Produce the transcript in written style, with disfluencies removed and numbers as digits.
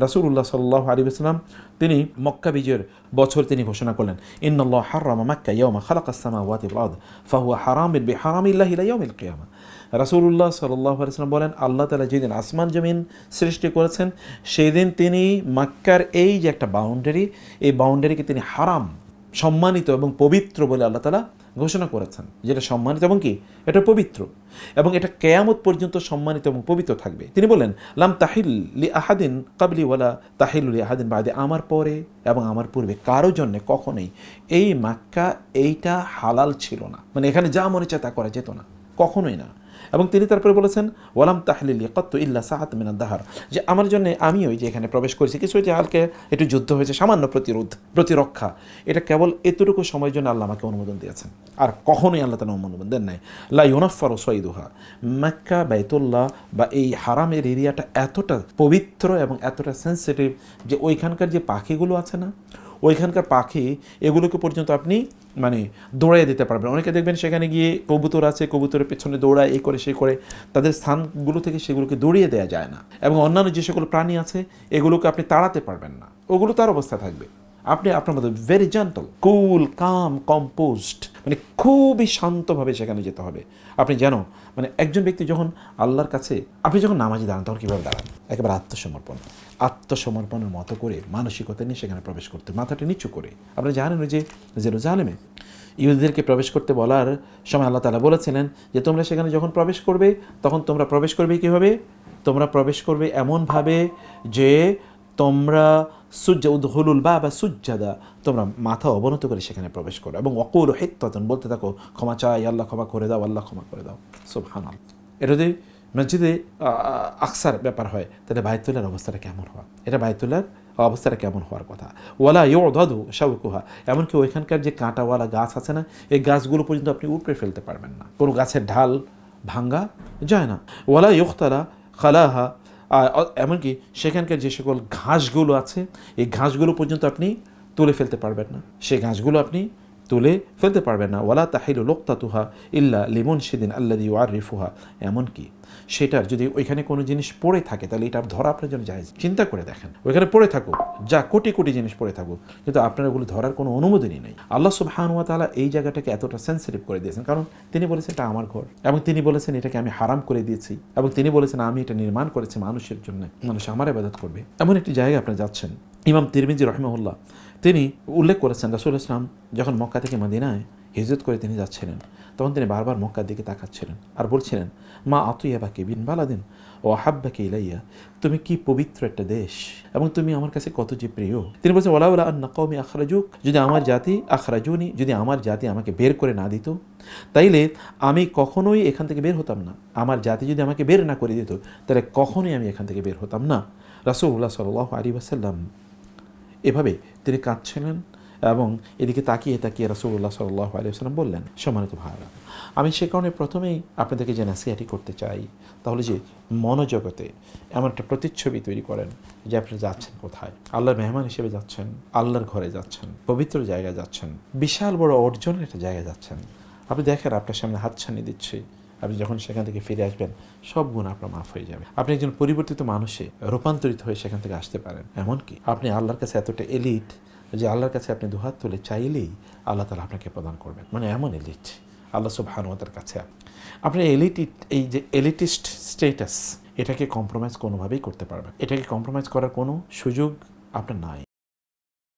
রাসূলুল্লাহ সাল্লাল্লাহু আলাইহি ওয়াসাল্লাম তিনি মক্কা বিজয়ের বছর তিনি ঘোষণা করলেন, ইন্নাল্লাহ হাররামা মাক্কা ইয়াওমা খালাকাস সামাওয়াতি ওয়াল আরদ ফাহুয়া হারামিন বিহারামিল্লাহি ইলা ইয়াউমিল কিয়ামা। রাসূলুল্লাহ সাল্লাল্লাহু আলাইহি ওয়াসাল্লাম বলেন, আল্লাহ তাআলা যেদিন আসমান জমিন সৃষ্টি করেছেন সেই দিন তিনি মক্কার এই যে একটা বাউন্ডারি, এই বাউন্ডারিকে তিনি হারাম, সম্মানিত এবং পবিত্র বলে আল্লাহ তাআলা ঘোষণা করেছেন। যেটা সম্মানিত এবং কি এটা পবিত্র, এবং এটা কিয়ামত পর্যন্ত সম্মানিত এবং পবিত্র থাকবে। তিনি বলেন, লাম তাহিল লি আহাদিন ক্বাবলি ওয়ালা তাহিলু লি আহাদিন বাদি, আমার পরে এবং আমার পূর্বে কারো জন্য কখনোই এই মক্কা এইটা হালাল ছিল না, মানে এখানে যা মনে চায় তা করা যেত না, কখনোই না। এবং তিনি তারপরে বলেছেন, ওয়ালাম তাহলিলি কত্তু ইল্লা সাআত মিনাদ দাহার, যে আমার জন্য আমি ওই যে এখানে প্রবেশ করেছি, কিছু যে হালকে একটু যুদ্ধ হয়েছে, সামান্য প্রতিরক্ষা, এটা কেবল এতটুকু সময়ের জন্য আল্লাহ আমাকে অনুমোদন দিয়েছেন, আর কখনোই আল্লাহ তাআলা অনুমোদন দেন নাই। লা ইউনাফারু সাইদুহা, মক্কা বাইতুল্লাহ বা এই হারামের এরিয়াটা এতটা পবিত্র এবং এতটা সেন্সিটিভ যে ওইখানকার যে পাখিগুলো আছে না, ওইখানকার পাখি এগুলোকে পর্যন্ত আপনি মানে দৌড়াইয়ে দিতে পারবেন। অনেকে দেখবেন সেখানে গিয়ে কবুতর আছে, কবুতরের পেছনে দৌড়ায়, এই করে সেই করে, তাদের স্থানগুলো থেকে সেগুলোকে দৌড়িয়ে দেওয়া যায় না। এবং অন্যান্য যে সকল প্রাণী আছে এগুলোকে আপনি তাড়াতে পারবেন না, ওগুলো তার অবস্থা থাকবে। আপনি আপনার মধ্যে ভেরি জেন্টল, কুল, কাম, কম্পোজড, মানে খুবই শান্তভাবে সেখানে যেতে হবে। আপনি যেন মানে একজন ব্যক্তি যখন আল্লাহর কাছে, আপনি যখন নামাজে দাঁড়ান তখন কীভাবে দাঁড়ান, একেবারে আত্মসমর্পণের মতো করে মানসিকতা নিয়ে সেখানে প্রবেশ করতে, মাথাটা নিচু করে। আপনারা জানেন যে জেরুজালেমে ইহুদিদেরকে প্রবেশ করতে বলার সময় আল্লাহ তাআলা বলেছিলেন যে তোমরা সেখানে যখন প্রবেশ করবে তখন তোমরা প্রবেশ করবে কীভাবে, তোমরা প্রবেশ করবে এমনভাবে যে তোমরা উদখুলুল বাবা সুজ্জাদা, তোমরা মাথা অবনত করে সেখানে প্রবেশ করো, এবং ওয়াকুলু হিত্তাতুন, বলতে থাকো ক্ষমা চাই, আল্লাহ ক্ষমা করে দাও, আল্লাহ ক্ষমা করে দাও। সুবহানাল্লাহ। এটা যদি মসজিদে আকসার ব্যাপার হয় তাহলে বাইতুল্লাহর অবস্থাটা কেমন হওয়া, এটা বাইতুল্লাহর অবস্থাটা কেমন হওয়ার কথা। ওয়ালা ইউদাদু শাওকুহা, এমনকি ওইখানকার যে কাঁটাওয়ালা গাছ আছে না, এই গাছগুলো পর্যন্ত আপনি উপড়ে ফেলতে পারবেন না, কোনো গাছের ঢাল ভাঙ্গা যায় না। ওয়ালা ইউখতালা খালাহা, এমনকি সেখানকার যে সকল ঘাসগুলো আছে এই ঘাসগুলো পর্যন্ত আপনি তুলে ফেলতে পারবেন না, সেই ঘাসগুলো আপনি তুলে ফেলতে পারবেন না। ওয়ালা তাহিলু লুকতাতুহা ইল্লা লিমুনশিদিন আল্লাযী ইউআরিফুহা, এমনকি সেটার যদি ওইখানে কোনো জিনিস পড়ে থাকে তাহলে এটা ধরা আপনার জন্য জায়েজ। চিন্তা করে দেখেন, ওইখানে পড়ে থাকুক, যা কোটি কোটি জিনিস পড়ে থাকুক, কিন্তু আপনার ওগুলো ধরার কোনো অনুমোদনই নেই। আল্লাহ সুবহানাহু ওয়া তাআলা এই জায়গাটাকে এতটা সেন্সিটিভ করে দিয়েছেন, কারণ তিনি বলেছেন এটা আমার ঘর, এবং তিনি বলেছেন এটাকে আমি হারাম করে দিয়েছি, এবং তিনি বলেছেন আমি এটা নির্মাণ করেছি মানুষের জন্য, মানুষ আমার ইবাদত করবে। এমন একটি জায়গায় আপনি যাচ্ছেন। ইমাম তিরমিজি রাহিমাহুল্লাহ তিনি উল্লেখ করেছেন, রাসূল ইসলাম যখন মক্কা থেকে মদিনায় হিজরত করে তিনি যাচ্ছিলেন তখন তিনি বারবার মক্কার দিকে তাকাচ্ছিলেন আর বলছিলেন, মা আতুয়াবাকি বিন বালাদিন ও আহাব্বাকি ইলাইয়া, তুমি কি পবিত্র একটা দেশ এবং তুমি আমার কাছে কত যে প্রিয়। তিনি বলছেন, ওয়ালাউলা আন্না কওমি আখরাজুক, যদি আমার জাতি আখরাজুনি, যদি আমার জাতি আমাকে বের করে না দিত তাইলে আমি কখনোই এখান থেকে বের হতাম না। আমার জাতি যদি আমাকে বের না করে দিত তাহলে কখনোই আমি এখান থেকে বের হতাম না। রাসূলুল্লাহ সাল্লাল্লাহু আলাইহি ওয়াসাল্লাম এভাবে তিনি কাঁদছিলেন, এবং এদিকে তাকিয়ে তাকিয়ে রাসূলুল্লাহ সাল্লাল্লাহু আলাইহি ওয়াসাল্লাম বললেন, সম্মানিত ভাইরা, আমি সে কারণে প্রথমেই আপনাদেরকে যে নাসিহাটি করতে চাই তাহলে যে মনোজগতে এমন একটা প্রতিচ্ছবি তৈরি করেন যে আপনি যাচ্ছেন কোথায়, আল্লাহর মেহমান হিসেবে যাচ্ছেন, আল্লাহর ঘরে যাচ্ছেন, পবিত্র জায়গায় যাচ্ছেন, বিশাল বড় অর্জনের একটা জায়গায় যাচ্ছেন। আপনি দেখেন আপনার সামনে হাতছানি দিচ্ছে, আপনি যখন সেখান থেকে ফিরে আসবেন সব গুণ আপনার মাফ হয়ে যাবে। আপনি একজন পরিবর্তিত মানুষে রূপান্তরিত হয়ে সেখান থেকে আসতে পারেন। এমনকি আপনি আল্লাহর কাছে এতটা এলিট যে আল্লাহর কাছে আপনি দুহাত তুলে চাইলেই আল্লাহ তাআলা আপনাকে প্রদান করবেন, মানে এমন এলিট আল্লাহ সুবহানাহু ওয়া তাআলার কাছে। আপনি এই যে এলিটিস্ট স্ট্যাটাস, এটাকে কম্প্রোমাইজ কোনোভাবেই করতে পারবেন, এটাকে কম্প্রোমাইজ করার কোনো সুযোগ আপনার নাই।